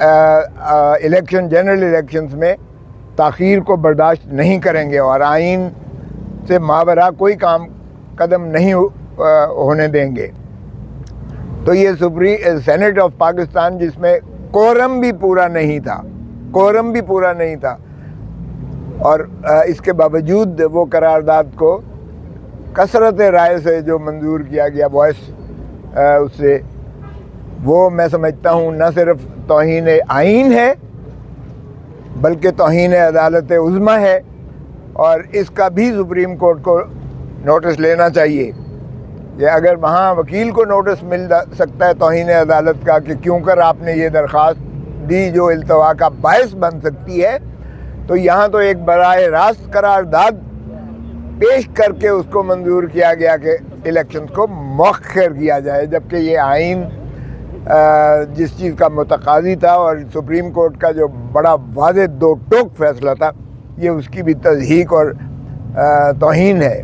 Election general elections میں تاخیر کو برداشت نہیں کریں گے اور آئین سے ماوراء کوئی قدم نہیں ہونے دیں گے۔ تو یہ سینٹ آف پاکستان جس میں کورم بھی پورا نہیں تھا اور اس کے باوجود وہ قرارداد کو کثرت رائے سے جو منظور کیا گیا وائس اس سے، وہ میں سمجھتا ہوں نہ صرف توہین آئین ہے بلکہ توہین عدالت عظمیٰ ہے، اور اس کا بھی سپریم کورٹ کو نوٹس لینا چاہیے کہ اگر وہاں وکیل کو نوٹس مل سکتا ہے توہین عدالت کا کہ کیوں کر آپ نے یہ درخواست دی جو التوا کا باعث بن سکتی ہے، تو یہاں تو ایک براہ راست قرارداد پیش کر کے اس کو منظور کیا گیا کہ الیکشنز کو مؤخر کیا جائے، جبکہ یہ آئین جس چیز کا متقاضی تھا اور سپریم کورٹ کا جو بڑا واضح دو ٹوک فیصلہ تھا، یہ اس کی بھی تضحیق اور توہین ہے۔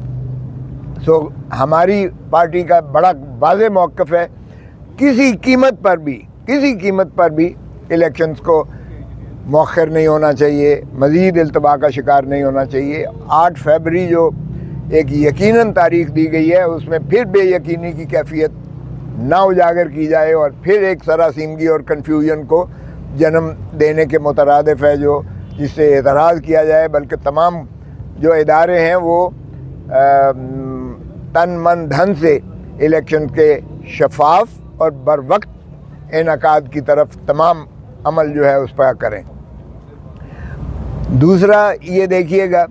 ہماری پارٹی کا بڑا واضح موقف ہے، کسی قیمت پر بھی الیکشنز کو مؤخر نہیں ہونا چاہیے، مزید التوا کا شکار نہیں ہونا چاہیے۔ 8 فروری جو ایک یقیناً تاریخ دی گئی ہے، اس میں پھر بے یقینی کی کیفیت نہ اجاگر کی جائے اور پھر ایک سراسیمگی اور کنفیوژن کو جنم دینے کے مترادف ہے جو جس سے اعتراض کیا جائے، بلکہ تمام جو ادارے ہیں وہ تن من دھن سے الیکشن کے شفاف اور بر وقت انعقاد کی طرف تمام عمل جو ہے اس پر کریں۔ دوسرا یہ دیکھیے گا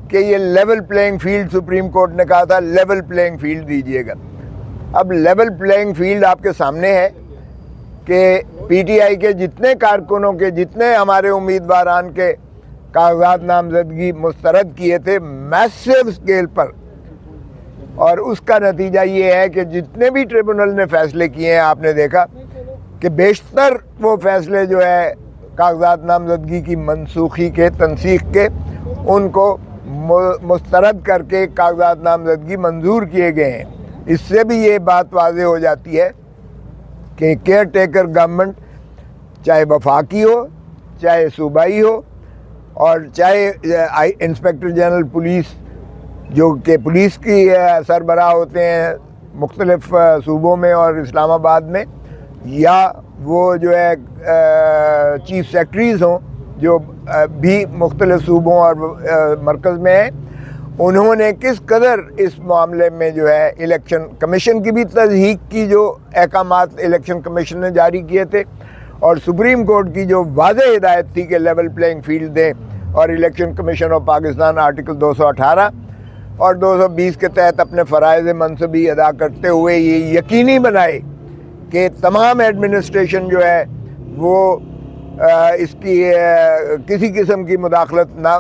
کہ یہ level playing field supreme court نے کہا تھا لیول پلینگ فیلڈ دیجیے گا۔ اب لیول پلینگ فیلڈ آپ کے سامنے ہے کہ پی ٹی آئی کے جتنے کارکنوں کے جتنے ہمارے امیدواران کے کاغذات نامزدگی مسترد کیے تھے میسو اسکیل پر، اور اس کا نتیجہ یہ ہے کہ جتنے بھی ٹریبونل نے فیصلے کیے ہیں آپ نے دیکھا کہ بیشتر وہ فیصلے جو ہے کاغذات نامزدگی کی منسوخی کے تنسیخ کے ان کو مسترد کر کے کاغذات نامزدگی منظور کیے گئے ہیں۔ اس سے بھی یہ بات واضح ہو جاتی ہے کہ کیئر ٹیکر گورنمنٹ چاہے وفاقی ہو چاہے صوبائی ہو اور چاہے انسپیکٹر جنرل پولیس جو کہ پولیس کی سربراہ ہوتے ہیں مختلف صوبوں میں اور اسلام آباد میں، یا وہ جو ہے چیف سیکرٹریز ہوں جو بھی مختلف صوبوں اور مرکز میں ہیں، انہوں نے کس قدر اس معاملے میں جو ہے الیکشن کمیشن کی بھی تضحیق کی، جو احکامات الیکشن کمیشن نے جاری کیے تھے، اور سپریم کورٹ کی جو واضح ہدایت تھی کہ لیول پلینگ فیلڈ دیں، اور election commission of Pakistan article 218 اور 220 کے تحت اپنے فرائض منصبی ادا کرتے ہوئے یہ یقینی بنائے کہ تمام ایڈمنسٹریشن جو ہے وہ اس کی کسی قسم کی مداخلت نہ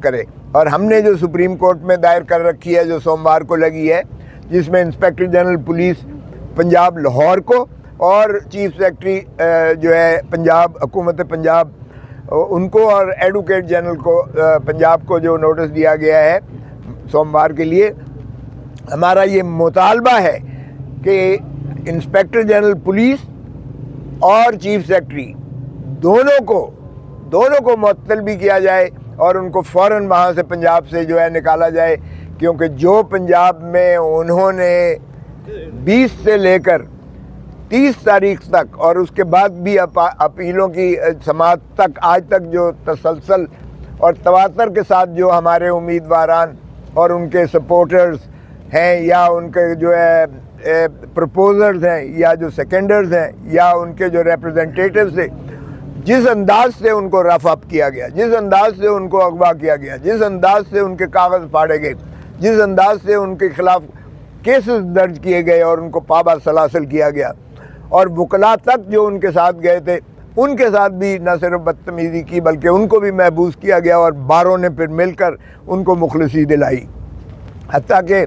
کرے۔ اور ہم نے جو سپریم کورٹ میں دائر کر رکھی ہے جو سوموار کو لگی ہے، جس میں inspector general police Punjab Lahore کو اور چیف سیکرٹری جو ہے پنجاب حکومت پنجاب ان کو اور ایڈوکیٹ جنرل کو پنجاب کو جو نوٹس دیا گیا ہے سوموار کے لیے، ہمارا یہ مطالبہ ہے کہ انسپیکٹر جنرل پولیس اور چیف سیکرٹری دونوں کو معطل بھی کیا جائے اور ان کو فوراً وہاں سے پنجاب سے جو ہے نکالا جائے، کیونکہ جو پنجاب میں انہوں نے 20 سے لے کر 30 تاریخ تک اور اس کے بعد بھی اپیلوں کی سماعت تک آج تک جو تسلسل اور تواتر کے ساتھ جو ہمارے امیدواران اور ان کے سپورٹرز ہیں یا ان کے جو ہے پرپوزرز ہیں یا جو سیکنڈرز ہیں یا ان کے جو ریپرزنٹیٹیوز تھے، جس انداز سے ان کو رف اپ کیا گیا، جس انداز سے ان کو اغوا کیا گیا، جس انداز سے ان کے کاغذ پھاڑے گئے، جس انداز سے ان کے خلاف کیسز درج کیے گئے اور ان کو پابند سلاسل کیا گیا، اور وکلاء تک جو ان کے ساتھ گئے تھے ان کے ساتھ بھی نہ صرف بدتمیزی کی بلکہ ان کو بھی محبوس کیا گیا، اور باروں نے پھر مل کر ان کو مخلصی دلائی، حتیٰ کہ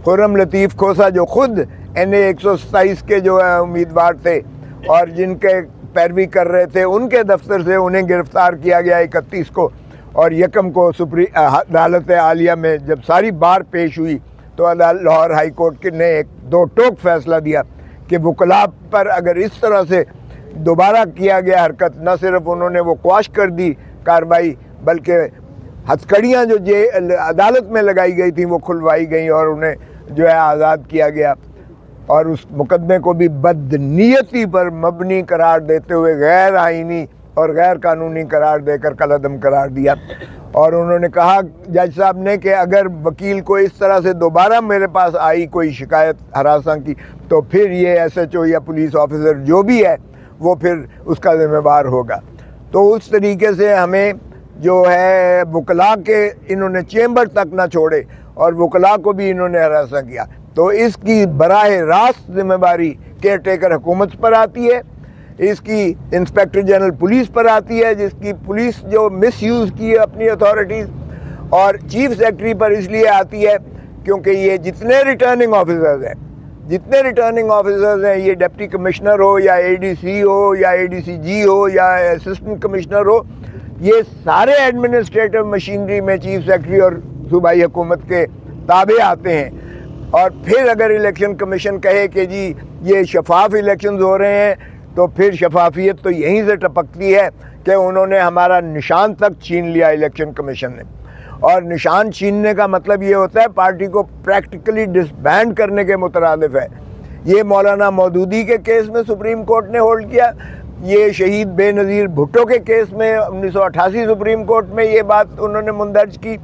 خرم لطیف کھوسا جو خود NA 127 کے جو امیدوار تھے اور جن کے پیروی کر رہے تھے، ان کے دفتر سے انہیں گرفتار کیا گیا 31 کو، اور یکم کو عدالت عالیہ میں جب ساری بار پیش ہوئی تو لاہور ہائی کورٹ نے ایک 2 ٹوک فیصلہ دیا کہ وکلاء پر اگر اس طرح سے دوبارہ کیا گیا حرکت، نہ صرف انہوں نے وہ قواش کر دی کارروائی، بلکہ ہتھکڑیاں جو عدالت میں لگائی گئی تھیں وہ کھلوائی گئیں اور انہیں جو ہے آزاد کیا گیا، اور اس مقدمے کو بھی بدنیتی پر مبنی قرار دیتے ہوئے غیر آئینی اور غیر قانونی قرار دے کر کالعدم قرار دیا۔ اور انہوں نے کہا جج صاحب نے کہ اگر وکیل کو اس طرح سے دوبارہ میرے پاس آئی کوئی شکایت ہراساں کی تو پھر یہ ایس ایچ او یا پولیس آفیسر جو بھی ہے وہ پھر اس کا ذمہ دار ہوگا۔ تو اس طریقے سے ہمیں جو ہے وکلاء کے انہوں نے چیمبر تک نہ چھوڑے اور وکلاء کو بھی انہوں نے ہراساں کیا۔ تو اس کی براہ راست ذمہ داری کیئر ٹیکر حکومت پر آتی ہے، اس کی انسپیکٹر جنرل پولیس پر آتی ہے، جس کی پولیس جو مس یوز کی ہے اپنی اتھارٹیز، اور چیف سیکرٹری پر اس لیے آتی ہے کیونکہ یہ جتنے ریٹرننگ آفیسرز ہیں یہ ڈپٹی کمشنر ہو یا اے ڈی سی ہو یا اے ڈی سی جی ہو یا اسسٹنٹ کمشنر ہو، یہ سارے ایڈمنسٹریٹو مشینری میں چیف سیکرٹری اور صوبائی حکومت کے تابع آتے ہیں۔ اور پھر اگر الیکشن کمیشن کہے کہ جی یہ شفاف الیکشنز ہو رہے ہیں تو پھر شفافیت تو یہیں سے ٹپکتی ہے کہ انہوں نے ہمارا نشان تک چھین لیا الیکشن کمیشن نے، اور نشان چھیننے کا مطلب یہ ہوتا ہے پارٹی کو پریکٹیکلی ڈسبینڈ کرنے کے مترادف ہے۔ یہ مولانا مودودی کے کیس میں سپریم کورٹ نے ہولڈ کیا، یہ شہید بے نظیر بھٹو کے کیس میں 1988 سپریم کورٹ میں یہ بات انہوں نے مندرج کی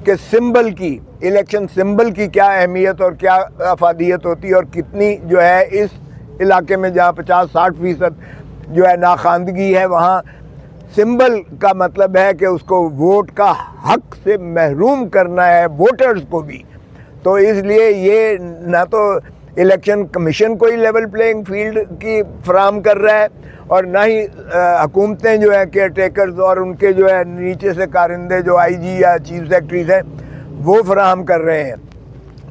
کہ سمبل کی، الیکشن سمبل کی کیا اہمیت اور کیا افادیت ہوتی ہے، اور کتنی جو ہے اس علاقے میں جہاں 50-60% جو ہے ناخواندگی ہے وہاں سمبل کا مطلب ہے کہ اس کو ووٹ کا حق سے محروم کرنا ہے ووٹرز کو بھی۔ تو اس لیے یہ نہ تو الیکشن کمیشن کوئی لیول پلینگ فیلڈ کی فراہم کر رہا ہے اور نہ ہی حکومتیں جو ہے کیئر ٹیکرز اور ان کے جو ہے نیچے سے کارندے جو آئی جی یا چیف سیکرٹریز ہیں وہ فراہم کر رہے ہیں۔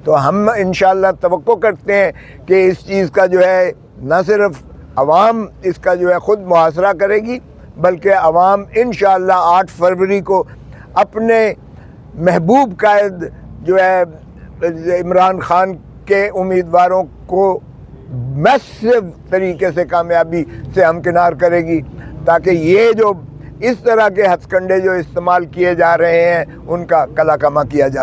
تو ہم انشاءاللہ توقع کرتے ہیں کہ اس چیز کا جو ہے نہ صرف عوام اس کا جو ہے خود محاصرہ کرے گی، بلکہ عوام انشاءاللہ 8 فروری کو اپنے محبوب قائد جو ہے عمران خان کے امیدواروں کو میسو طریقے سے کامیابی سے ہمکنار کرے گی، تاکہ یہ جو اس طرح کے ہتھ کنڈے جو استعمال کیے جا رہے ہیں ان کا کلا کما کیا جا